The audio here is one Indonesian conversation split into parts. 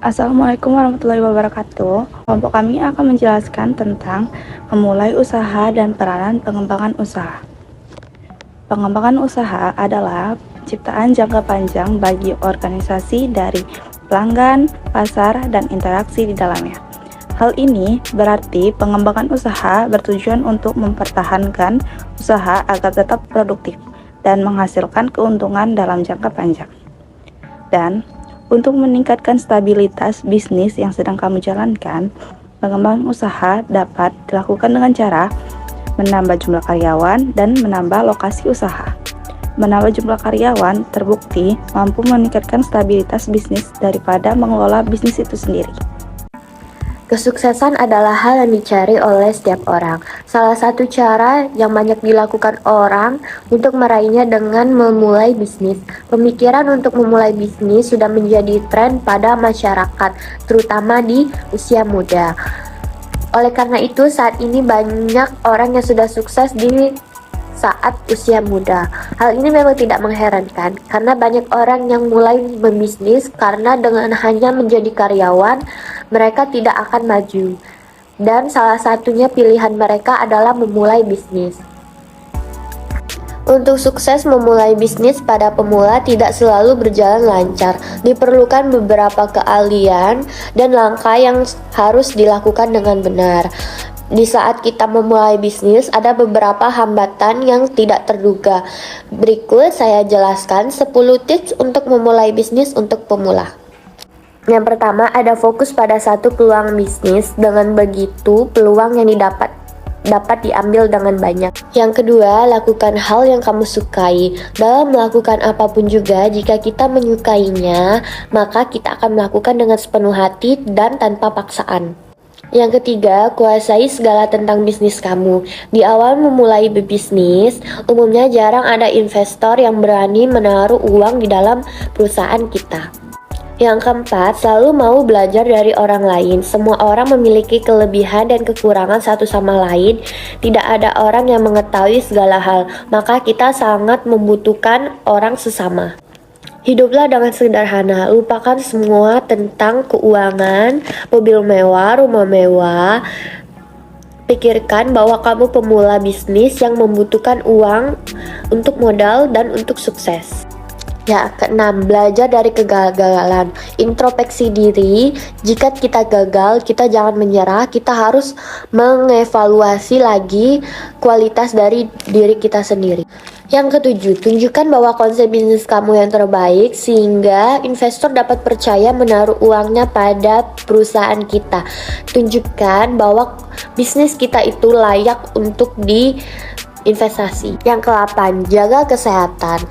Assalamualaikum warahmatullahi wabarakatuh. Kelompok kami akan menjelaskan tentang memulai usaha dan peranan pengembangan usaha. Pengembangan usaha adalah ciptaan jangka panjang bagi organisasi dari pelanggan, pasar, dan interaksi di dalamnya. Hal ini berarti pengembangan usaha bertujuan untuk mempertahankan usaha agar tetap produktif dan menghasilkan keuntungan dalam jangka panjang. Dan untuk meningkatkan stabilitas bisnis yang sedang kamu jalankan, pengembangan usaha dapat dilakukan dengan cara menambah jumlah karyawan dan menambah lokasi usaha. Menambah jumlah karyawan terbukti mampu meningkatkan stabilitas bisnis daripada mengelola bisnis itu sendiri. Kesuksesan adalah hal yang dicari oleh setiap orang. Salah satu cara yang banyak dilakukan orang untuk meraihnya dengan memulai bisnis. Pemikiran untuk memulai bisnis sudah menjadi tren pada masyarakat, terutama di usia muda. Oleh karena itu, saat ini banyak orang yang sudah sukses di saat usia muda. Hal ini memang tidak mengherankan karena banyak orang yang mulai berbisnis karena dengan hanya menjadi karyawan mereka tidak akan maju. Dan salah satunya pilihan mereka adalah memulai bisnis. Untuk sukses memulai bisnis pada pemula tidak selalu berjalan lancar. Diperlukan beberapa keahlian dan langkah yang harus dilakukan dengan benar. Di saat kita memulai bisnis, ada beberapa hambatan yang tidak terduga. Berikut saya jelaskan 10 tips untuk memulai bisnis untuk pemula. Yang pertama, ada fokus pada satu peluang bisnis. Dengan begitu, peluang yang dapat diambil dengan banyak. Yang kedua, lakukan hal yang kamu sukai. Dalam melakukan apapun juga, jika kita menyukainya, maka kita akan melakukan dengan sepenuh hati dan tanpa paksaan. Yang ketiga, kuasai segala tentang bisnis kamu. Di awal memulai berbisnis, umumnya jarang ada investor yang berani menaruh uang di dalam perusahaan kita. Yang keempat, selalu mau belajar dari orang lain. Semua orang memiliki kelebihan dan kekurangan satu sama lain. Tidak ada orang yang mengetahui segala hal, maka kita sangat membutuhkan orang sesama. Hiduplah dengan sederhana, lupakan semua tentang keuangan, mobil mewah, rumah mewah. Pikirkan bahwa kamu pemula bisnis yang membutuhkan uang untuk modal dan untuk sukses. Ya, keenam, belajar dari kegagalan. Introspeksi diri. Jika kita gagal, kita jangan menyerah. Kita harus mengevaluasi lagi kualitas dari diri kita sendiri. Yang ketujuh, tunjukkan bahwa konsep bisnis kamu yang terbaik sehingga investor dapat percaya menaruh uangnya pada perusahaan kita. Tunjukkan bahwa bisnis kita itu layak untuk diinvestasi. Yang ke-8, jaga kesehatan.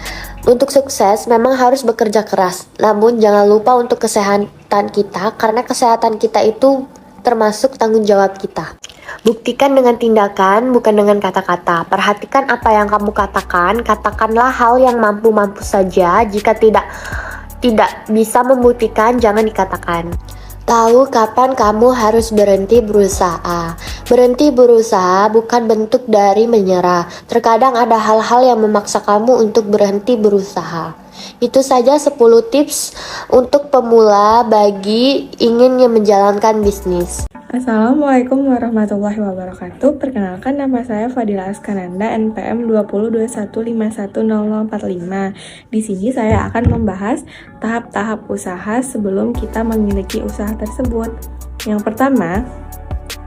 Untuk sukses memang harus bekerja keras, namun jangan lupa untuk kesehatan kita karena kesehatan kita itu termasuk tanggung jawab kita. Buktikan dengan tindakan, bukan dengan kata-kata. Perhatikan apa yang kamu katakan, katakanlah hal yang mampu-mampu saja. Jika tidak bisa membuktikan, jangan dikatakan. Tahu kapan kamu harus berhenti berusaha. Berhenti berusaha bukan bentuk dari menyerah. Terkadang ada hal-hal yang memaksa kamu untuk berhenti berusaha. Itu saja 10 tips untuk pemula bagi ingin menjalankan bisnis. Assalamualaikum warahmatullahi wabarakatuh. Perkenalkan, nama saya Fadila Askananda, NPM 2021510045. Di sini saya akan membahas tahap-tahap usaha sebelum kita memiliki usaha tersebut. Yang pertama,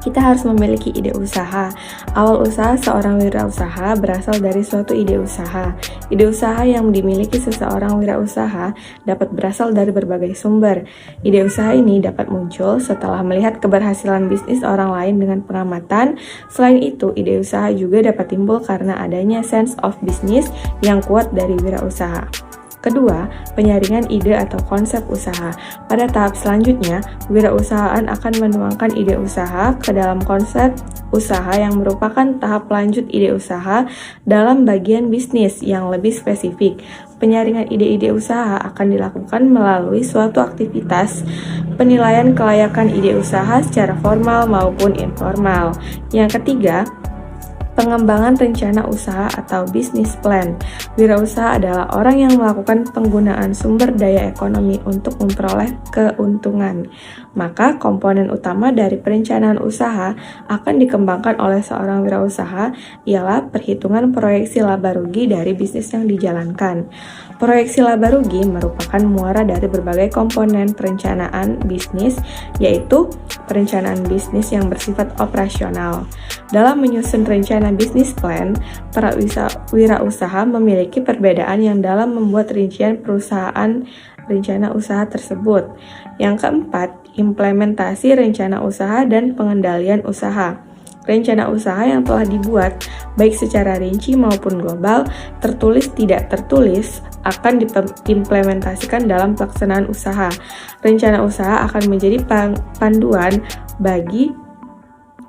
kita harus memiliki ide usaha. Awal usaha seorang wirausaha berasal dari suatu ide usaha. Ide usaha yang dimiliki seseorang wirausaha dapat berasal dari berbagai sumber. Ide usaha ini dapat muncul setelah melihat keberhasilan bisnis orang lain dengan pengamatan. Selain itu, ide usaha juga dapat timbul karena adanya sense of business yang kuat dari wirausaha. Kedua, penyaringan ide atau konsep usaha. Pada tahap selanjutnya, wirausahaan akan menuangkan ide usaha ke dalam konsep usaha yang merupakan tahap lanjut ide usaha dalam bagian bisnis yang lebih spesifik. Penyaringan ide-ide usaha akan dilakukan melalui suatu aktivitas penilaian kelayakan ide usaha secara formal maupun informal. Yang ketiga, Pengembangan rencana usaha atau business plan. Wirausaha adalah orang yang melakukan penggunaan sumber daya ekonomi untuk memperoleh keuntungan. Maka komponen utama dari perencanaan usaha akan dikembangkan oleh seorang wirausaha ialah perhitungan proyeksi laba rugi dari bisnis yang dijalankan. Proyeksi laba rugi merupakan muara dari berbagai komponen perencanaan bisnis, yaitu perencanaan bisnis yang bersifat operasional. Dalam menyusun rencana bisnis plan, para wirausaha memiliki perbedaan yang dalam membuat rincian perusahaan rencana usaha tersebut. Yang keempat, implementasi rencana usaha dan pengendalian usaha. Rencana usaha yang telah dibuat, baik secara rinci maupun global, tertulis tidak tertulis, akan diimplementasikan dalam pelaksanaan usaha. Rencana usaha akan menjadi panduan bagi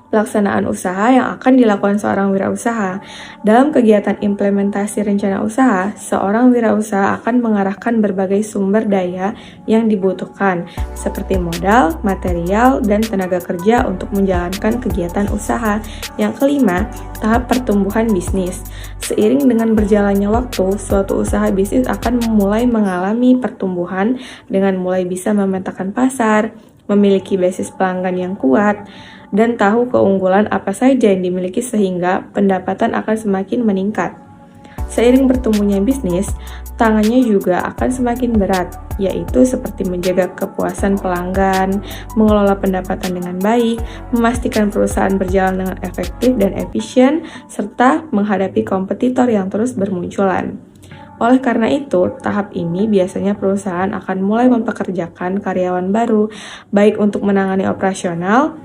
pelaksanaan usaha yang akan dilakukan seorang wirausaha. Dalam kegiatan implementasi rencana usaha, seorang wirausaha akan mengarahkan berbagai sumber daya yang dibutuhkan, seperti modal, material, dan tenaga kerja untuk menjalankan kegiatan usaha. Yang kelima, tahap pertumbuhan bisnis. Seiring dengan berjalannya waktu, suatu usaha bisnis akan mulai mengalami pertumbuhan dengan mulai bisa memetakan pasar, memiliki basis pelanggan yang kuat, dan tahu keunggulan apa saja yang dimiliki sehingga pendapatan akan semakin meningkat. Seiring bertumbuhnya bisnis, tangannya juga akan semakin berat, yaitu seperti menjaga kepuasan pelanggan, mengelola pendapatan dengan baik, memastikan perusahaan berjalan dengan efektif dan efisien, serta menghadapi kompetitor yang terus bermunculan. Oleh karena itu, tahap ini biasanya perusahaan akan mulai mempekerjakan karyawan baru, baik untuk menangani operasional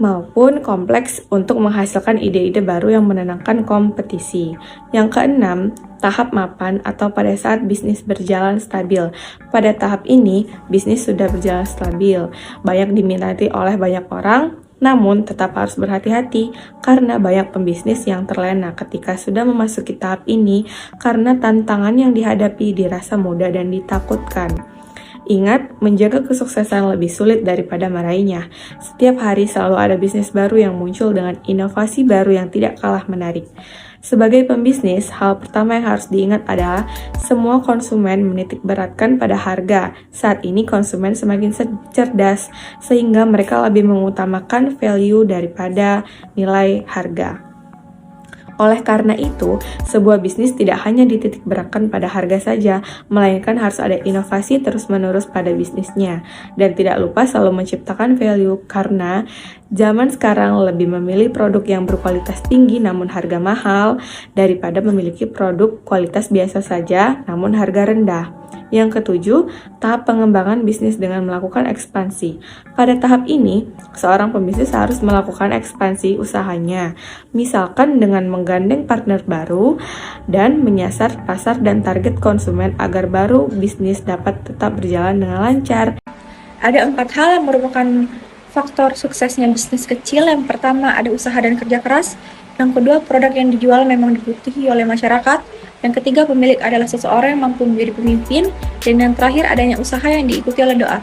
maupun kompleks untuk menghasilkan ide-ide baru yang menenangkan kompetisi. Yang keenam, tahap mapan atau pada saat bisnis berjalan stabil. Pada tahap ini, bisnis sudah berjalan stabil, banyak diminati oleh banyak orang, namun tetap harus berhati-hati karena banyak pembisnis yang terlena ketika sudah memasuki tahap ini karena tantangan yang dihadapi dirasa mudah dan ditakutkan. Ingat, menjaga kesuksesan lebih sulit daripada meraihnya. Setiap hari selalu ada bisnis baru yang muncul dengan inovasi baru yang tidak kalah menarik. Sebagai pembisnis, hal pertama yang harus diingat adalah semua konsumen menitik beratkan pada harga. Saat ini konsumen semakin cerdas, sehingga mereka lebih mengutamakan value daripada nilai harga. Oleh karena itu, sebuah bisnis tidak hanya dititik beratkan pada harga saja, melainkan harus ada inovasi terus-menerus pada bisnisnya. Dan tidak lupa selalu menciptakan value, karena zaman sekarang lebih memilih produk yang berkualitas tinggi namun harga mahal, daripada memiliki produk kualitas biasa saja namun harga rendah. Yang ketujuh, tahap pengembangan bisnis dengan melakukan ekspansi. Pada tahap ini, seorang pembisnis harus melakukan ekspansi usahanya, misalkan dengan menggandeng partner baru dan menyasar pasar dan target konsumen agar baru bisnis dapat tetap berjalan dengan lancar. Ada 4 hal yang merupakan faktor suksesnya bisnis kecil. Yang pertama, ada usaha dan kerja keras. Yang kedua, produk yang dijual memang dibutuhi oleh masyarakat. Yang ketiga, pemilik adalah seseorang yang mampu menjadi pemimpin. Dan yang terakhir, adanya usaha yang diikuti oleh doa.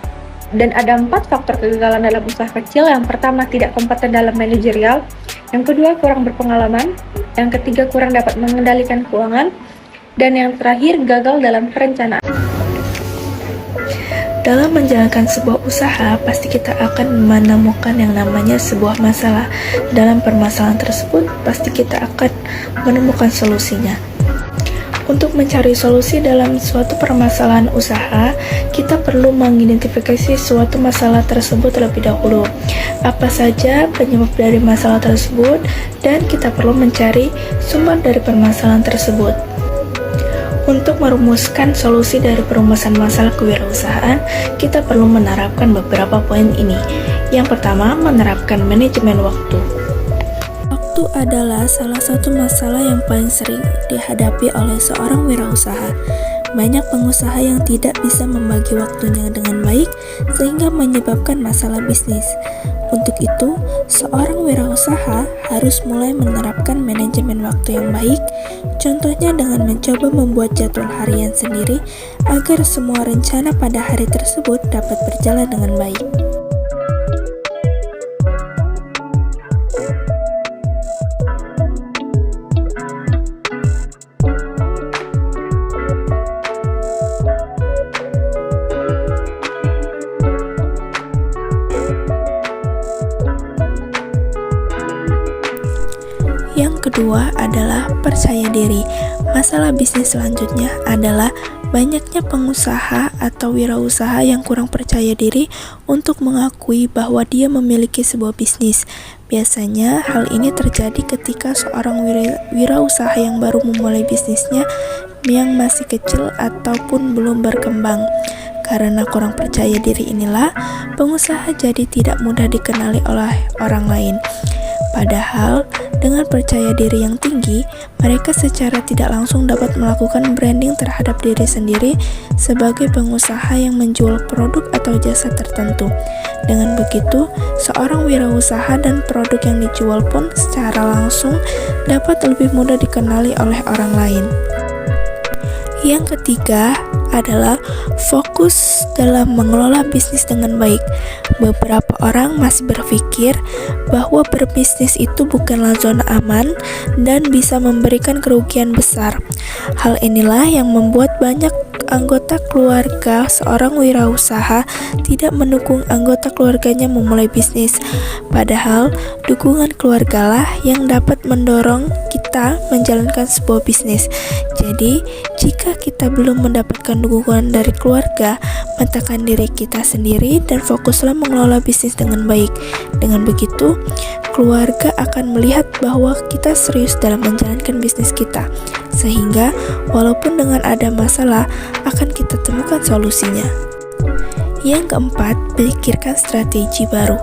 Dan ada 4 faktor kegagalan dalam usaha kecil. Yang pertama, tidak kompeten dalam manajerial. Yang kedua, kurang berpengalaman. Yang ketiga, kurang dapat mengendalikan keuangan. Dan yang terakhir, gagal dalam perencanaan. Dalam menjalankan sebuah usaha, pasti kita akan menemukan yang namanya sebuah masalah. Dalam permasalahan tersebut, pasti kita akan menemukan solusinya. Untuk mencari solusi dalam suatu permasalahan usaha, kita perlu mengidentifikasi suatu masalah tersebut terlebih dahulu. Apa saja penyebab dari masalah tersebut, dan kita perlu mencari sumber dari permasalahan tersebut. Untuk merumuskan solusi dari perumusan masalah kewirausahaan, kita perlu menerapkan beberapa poin ini. Yang pertama, menerapkan manajemen waktu. Waktu adalah salah satu masalah yang paling sering dihadapi oleh seorang wirausaha. Banyak pengusaha yang tidak bisa membagi waktunya dengan baik, sehingga menyebabkan masalah bisnis. Untuk itu, seorang wirausaha harus mulai menerapkan manajemen waktu yang baik, contohnya dengan mencoba membuat jadwal harian sendiri agar semua rencana pada hari tersebut dapat berjalan dengan baik. Yang kedua adalah percaya diri. Masalah bisnis selanjutnya adalah banyaknya pengusaha atau wirausaha yang kurang percaya diri untuk mengakui bahwa dia memiliki sebuah bisnis. Biasanya hal ini terjadi ketika seorang wirausaha yang baru memulai bisnisnya yang masih kecil ataupun belum berkembang. Karena kurang percaya diri inilah, pengusaha jadi tidak mudah dikenali oleh orang lain. Padahal, dengan percaya diri yang tinggi, mereka secara tidak langsung dapat melakukan branding terhadap diri sendiri sebagai pengusaha yang menjual produk atau jasa tertentu. Dengan begitu, seorang wirausaha dan produk yang dijual pun secara langsung dapat lebih mudah dikenali oleh orang lain. Yang ketiga adalah fokus dalam mengelola bisnis dengan baik. Beberapa orang masih berpikir bahwa berbisnis itu bukanlah zona aman dan bisa memberikan kerugian besar. Hal inilah yang membuat banyak anggota keluarga seorang wirausaha tidak mendukung anggota keluarganya memulai bisnis. Padahal, dukungan keluargalah yang dapat mendorong kita menjalankan sebuah bisnis. Jadi, jika kita belum mendapatkan dukungan dari keluarga, matangkan diri kita sendiri dan fokuslah mengelola bisnis dengan baik. Dengan begitu, keluarga akan melihat bahwa kita serius dalam menjalankan bisnis kita. Sehingga, walaupun dengan ada masalah, akan kita temukan solusinya. Yang keempat, pikirkan strategi baru.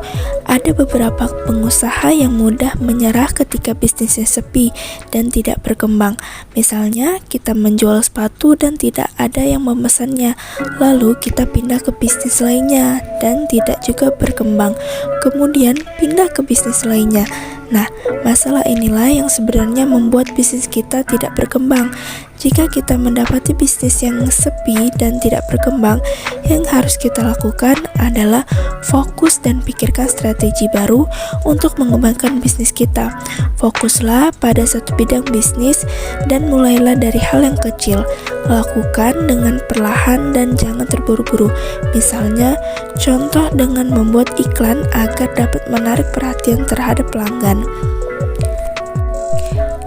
Ada beberapa pengusaha yang mudah menyerah ketika bisnisnya sepi dan tidak berkembang. Misalnya, kita menjual sepatu dan tidak ada yang memesannya. Lalu, kita pindah ke bisnis lainnya dan tidak juga berkembang. Kemudian, pindah ke bisnis lainnya. Nah, masalah inilah yang sebenarnya membuat bisnis kita tidak berkembang. Jika kita mendapati bisnis yang sepi dan tidak berkembang, yang harus kita lakukan adalah fokus dan pikirkan strategi baru untuk mengembangkan bisnis kita. Fokuslah pada satu bidang bisnis dan mulailah dari hal yang kecil. Lakukan dengan perlahan dan jangan terburu-buru. Misalnya, contoh dengan membuat iklan agar dapat menarik perhatian terhadap pelanggan.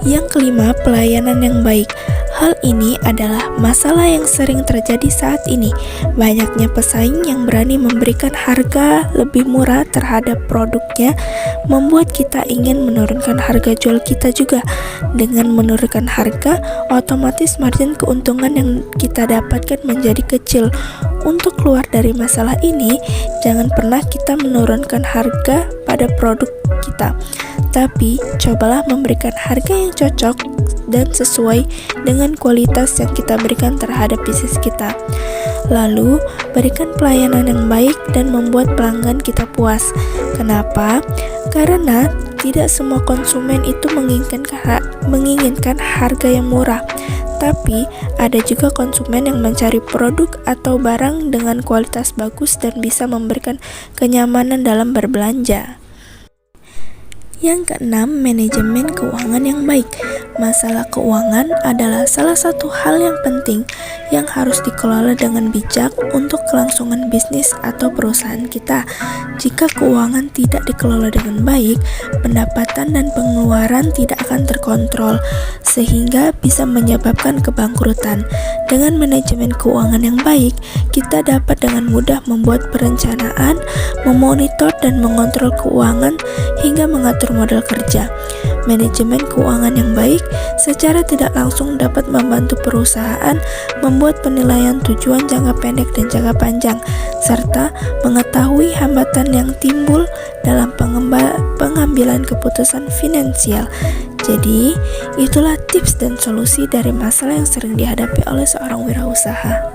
Yang kelima, pelayanan yang baik. Hal ini adalah masalah yang sering terjadi saat ini. Banyaknya pesaing yang berani memberikan harga lebih murah terhadap produknya, membuat kita ingin menurunkan harga jual kita juga. Dengan menurunkan harga, otomatis margin keuntungan yang kita dapatkan menjadi kecil. Untuk keluar dari masalah ini, jangan pernah kita menurunkan harga pada produk kita, tapi cobalah memberikan harga yang cocok dan sesuai dengan kualitas yang kita berikan terhadap bisnis kita. Lalu, berikan pelayanan yang baik dan membuat pelanggan kita puas. Kenapa? Karena tidak semua konsumen itu menginginkan harga yang murah. Tapi, ada juga konsumen yang mencari produk atau barang dengan kualitas bagus dan bisa memberikan kenyamanan dalam berbelanja. Yang keenam, manajemen keuangan yang baik. Masalah keuangan adalah salah satu hal yang penting yang harus dikelola dengan bijak untuk kelangsungan bisnis atau perusahaan kita. Jika keuangan tidak dikelola dengan baik, pendapatan dan pengeluaran tidak akan terkontrol, sehingga bisa menyebabkan kebangkrutan. Dengan manajemen keuangan yang baik, kita dapat dengan mudah membuat perencanaan, memonitor dan mengontrol keuangan, hingga mengatur modal kerja. Manajemen keuangan yang baik secara tidak langsung dapat membantu perusahaan membuat penilaian tujuan jangka pendek dan jangka panjang, serta mengetahui hambatan yang timbul dalam pengambilan keputusan finansial. Jadi, itulah tips dan solusi dari masalah yang sering dihadapi oleh seorang wirausaha.